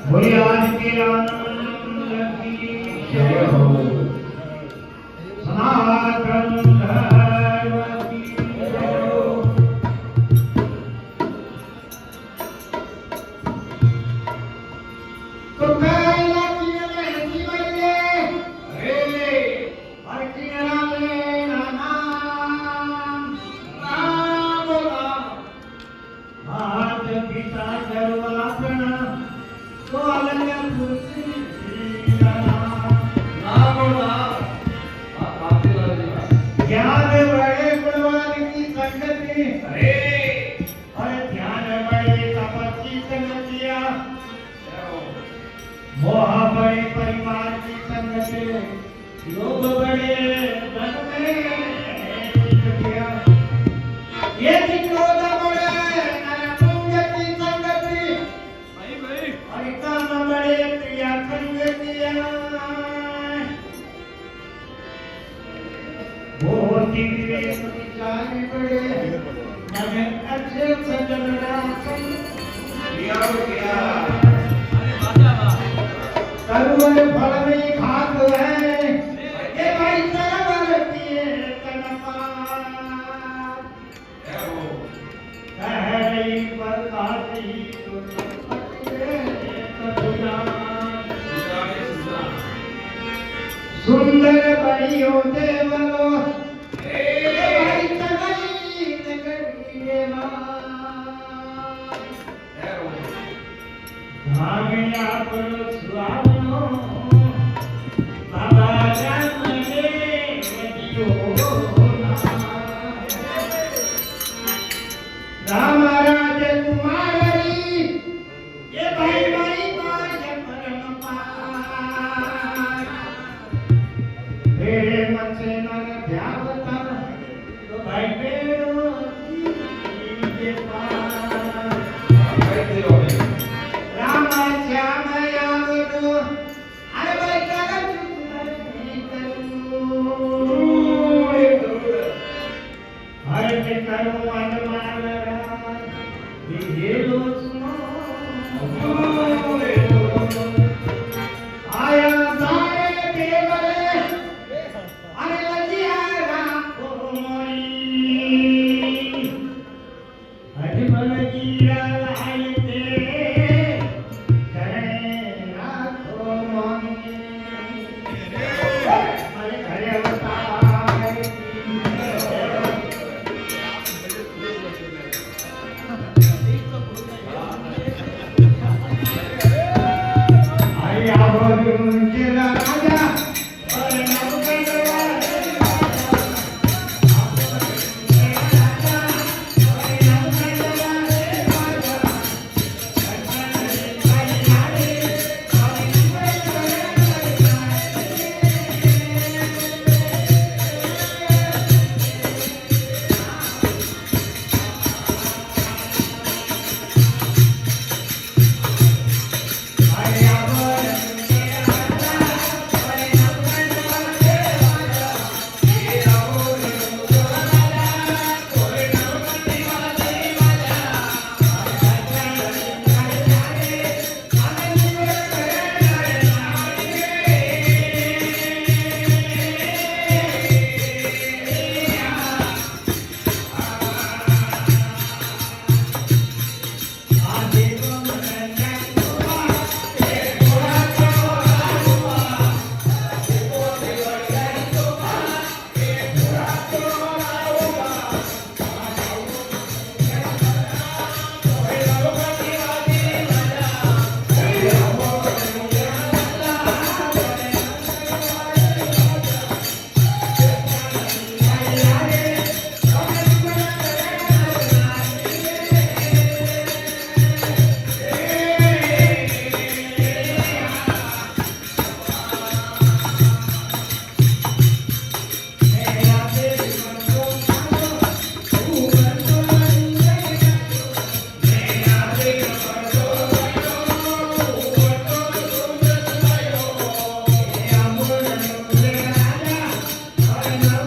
बोले आज के आनंद की जय हो, सनातन धर्म की जय हो। तो कैला किने ऐसी बने रे और किने ले नाम राम राम आज पिता सर्वापना तो अलग पुरुष नाम नाम ज्ञान बड़े गुणवान की संगति अरे और ध्यान बड़े तप की संगतिया मोह बड़े परिवार की संगति लोभ बड़े धन में संगतिया ये क्रोध बड़े नरपुंज की संगति और काम बड़े प्रिया संगतिया वो दिव्य विचार बड़े मन अच्छे सजन रासन करुण फल में खात है ये भाई सरवर किए तनपात कह रही प्रकाशी सुंदर बड़ियो देवलो भाई चली नगरी भाग्या पर सुहावनो बाबा राम ने दियो राम राज कुमारी ये भाई भाई पाय परम पार रे मन से नर ध्यावता तो भाई पेड़ो के पार राम श्याम यावतो अरे भाई करम हरे के करो मन मार ये लो सुनो आया सारे देवरे अरे लजिया राखो मोई हरि मन गिरा लाइते करे राखो मोई अरे घरे अवतार आया बोलूं जिला राजा और नवकंडवा I know.